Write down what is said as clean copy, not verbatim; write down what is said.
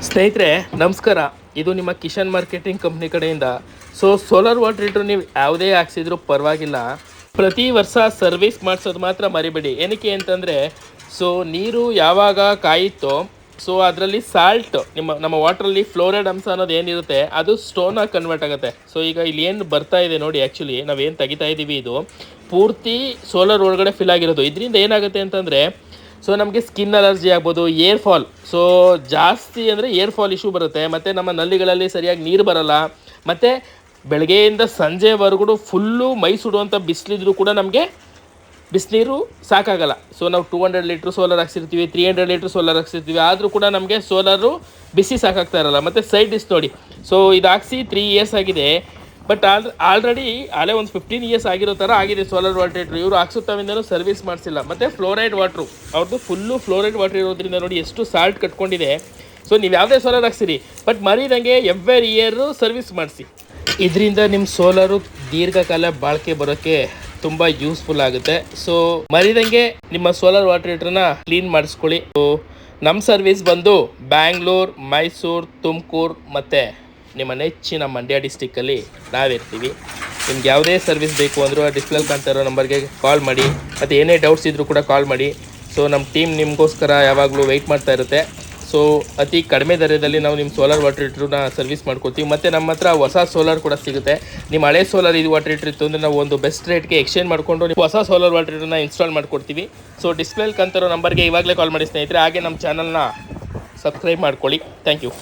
ಸ್ನೇಹಿತರೆ ನಮಸ್ಕಾರ. ಇದು ನಿಮ್ಮ ಕಿಶನ್ ಮಾರ್ಕೆಟಿಂಗ್ ಕಂಪ್ನಿ ಕಡೆಯಿಂದ. ಸೋಲಾರ್ ವಾಟರ್ ಹೀಟರ್ ನೀವು ಯಾವುದೇ ಹಾಕ್ಸಿದ್ರೂ ಪರವಾಗಿಲ್ಲ, ಪ್ರತಿ ವರ್ಷ ಸರ್ವಿಸ್ ಮಾಡಿಸೋದು ಮಾತ್ರ ಮರಿಬೇಡಿ. ಏನಕ್ಕೆ ಅಂತಂದರೆ ನೀರು ಯಾವಾಗ ಕಾಯುತ್ತೋ ಅದರಲ್ಲಿ ಸಾಲ್ಟ್ ನಮ್ಮ ವಾಟ್ರಲ್ಲಿ ಫ್ಲೋರೈಡ್ ಅಂಶ ಅನ್ನೋದು ಏನಿರುತ್ತೆ ಅದು ಸ್ಟೋನಾಗಿ ಕನ್ವರ್ಟ್ ಆಗುತ್ತೆ. ಈಗ ಇಲ್ಲಿ ಏನು ಬರ್ತಾ ಇದೆ ನೋಡಿ, ಆ್ಯಕ್ಚುಲಿ ನಾವೇನು ತೆಗಿತಾ ಇದ್ದೀವಿ ಇದು ಪೂರ್ತಿ ಸೋಲಾರ್ ಒಳಗಡೆ ಫಿಲ್ ಆಗಿರೋದು. ಇದರಿಂದ ಏನಾಗುತ್ತೆ ಅಂತಂದರೆ ನಮಗೆ ಸ್ಕಿನ್ ಅಲರ್ಜಿ ಆಗ್ಬೋದು, ಏರ್ ಫಾಲ್ ಜಾಸ್ತಿ ಅಂದರೆ ಏರ್ ಫಾಲ್ ಇಶ್ಯೂ ಬರುತ್ತೆ. ಮತ್ತು ನಮ್ಮ ನಲ್ಲಿಗಳಲ್ಲಿ ಸರಿಯಾಗಿ ನೀರು ಬರಲ್ಲ. ಮತ್ತು ಬೆಳಗ್ಗೆಯಿಂದ ಸಂಜೆವರೆಗೂ ಫುಲ್ಲು ಮೈ ಸುಡುವಂಥ ಬಿಸಿಲಿದ್ರು ಕೂಡ ನಮಗೆ ಬಿಸಿನೀರು ಸಾಕಾಗಲ್ಲ. ನಾವು 200 ಲೀಟ್ರ್ ಸೋಲಾರ್ ಹಾಕ್ಸಿರ್ತೀವಿ, 300 ಲೀಟ್ರ್ ಸೋಲಾರ್ ಹಾಕ್ಸಿರ್ತೀವಿ, ಆದರೂ ಕೂಡ ನಮಗೆ ಸೋಲಾರು ಬಿಸಿ ಸಾಕಾಗ್ತಾ ಇರಲ್ಲ. ಮತ್ತು ಸೈಡ್ ಡಿಸ್ ನೋಡಿ, ಇದು ಹಾಕ್ಸಿ 3 ಇಯರ್ಸ್ ಆಗಿದೆ. ಬಟ್ ಆಲ್ರೆಡಿ ಒಂದು 15 ಇಯರ್ಸ್ ಆಗಿರೋ ಥರ ಆಗಿದೆ ಸೋಲಾರ್ ವಾಟರ್ ಹೀಟ್ರು. ಇವರು ಹಾಕ್ಸುತ್ತವಿಂದಲೂ ಸರ್ವಿಸ್ ಮಾಡಿಸಿಲ್ಲ. ಮತ್ತು ಫ್ಲೋರೈಡ್ ವಾಟ್ರು ಅವ್ರದ್ದು ಫುಲ್ಲು ಫ್ಲೋರೈಡ್ ವಾಟರ್ ಇರೋದ್ರಿಂದ ನೋಡಿ ಎಷ್ಟು ಸಾಲ್ಟ್ ಕಟ್ಕೊಂಡಿದೆ. ನೀವು ಯಾವುದೇ ಸೋಲಾರ್ ಹಾಕ್ಸಿರಿ, ಬಟ್ ಮರಿದಂಗೆ ಎವ್ರಿ ಇಯರು ಸರ್ವಿಸ್ ಮಾಡಿಸಿ. ಇದರಿಂದ ನಿಮ್ಮ ಸೋಲಾರು ದೀರ್ಘಕಾಲ ಬಾಳಿಕೆ ಬರೋಕ್ಕೆ ತುಂಬ ಯೂಸ್ಫುಲ್ ಆಗುತ್ತೆ. ಮರಿದಂಗೆ ನಿಮ್ಮ ಸೋಲಾರ್ ವಾಟರ್ ಹೀಟ್ರನ್ನ ಕ್ಲೀನ್ ಮಾಡಿಸ್ಕೊಳ್ಳಿ. ನಮ್ಮ ಸರ್ವಿಸ್ ಬಂದು ಬ್ಯಾಂಗ್ಳೂರು, ಮೈಸೂರು, ತುಮಕೂರು ಮತ್ತು ನಿಮ್ಮ ನೆಚ್ಚಿನ ಮಂಡ್ಯ ಡಿಸ್ಟಿಕ್ಕಲ್ಲಿ ನಾವಿರ್ತೀವಿ. ನಿಮ್ಗೆ ಯಾವುದೇ ಸರ್ವಿಸ್ ಬೇಕು ಅಂದರೂ ಆ ಡಿಸ್ಪ್ಲೇಲಿ ಕಾಣ್ತಾ ಇರೋ ನಂಬರ್ಗೆ ಕಾಲ್ ಮಾಡಿ. ಮತ್ತು ಏನೇ ಡೌಟ್ಸ್ ಇದ್ದರೂ ಕೂಡ ಕಾಲ್ ಮಾಡಿ. ನಮ್ಮ ಟೀಮ್ ನಿಮಗೋಸ್ಕರ ಯಾವಾಗಲೂ ವೆಯ್ಟ್ ಮಾಡ್ತಾ ಇರುತ್ತೆ. ಅತಿ ಕಡಿಮೆ ದರದಲ್ಲಿ ನಾವು ನಿಮ್ಮ ಸೋಲಾರ್ ವಾಟರ್ ಹೀಟ್ರನ್ನ ಸರ್ವಿಸ್ ಮಾಡ್ಕೊಡ್ತೀವಿ. ಮತ್ತು ನಮ್ಮ ಹತ್ರ ಹೊಸ ಸೋಲಾರ್ ಕೂಡ ಸಿಗುತ್ತೆ. ನಿಮ್ಮ ಹಳೆ ಸೋಲಾರ್ ಇದು ವಾಟರ್ ಹೀಟ್ರ್ ಇತ್ತು ಅಂದರೆ ನಾವು ಒಂದು ಬೆಸ್ಟ್ ರೇಟ್ಗೆ ಎಕ್ಸ್ಚೇಂಜ್ ಮಾಡಿಕೊಂಡು ನೀವು ಹೊಸ ಸೋಲಾರ್ ವಾಟರ್ ಹೀಟ್ರನ್ನ ಇನ್ಸ್ಟಾಲ್ ಮಾಡ್ಕೊಡ್ತೀವಿ. ಡಿಸ್ಪ್ಲೇಲಿ ಕಾಣ್ತಾ ಇರೋ ನಂಬರ್ಗೆ ಇವಾಗಲೇ ಕಾಲ್ ಮಾಡಿ ಸ್ನೇಹಿತರೆ. ಹಾಗೆ ನಮ್ಮ ಚಾನಲ್ನ ಸಬ್ಸ್ಕ್ರೈಬ್ ಮಾಡ್ಕೊಳ್ಳಿ. Thank you.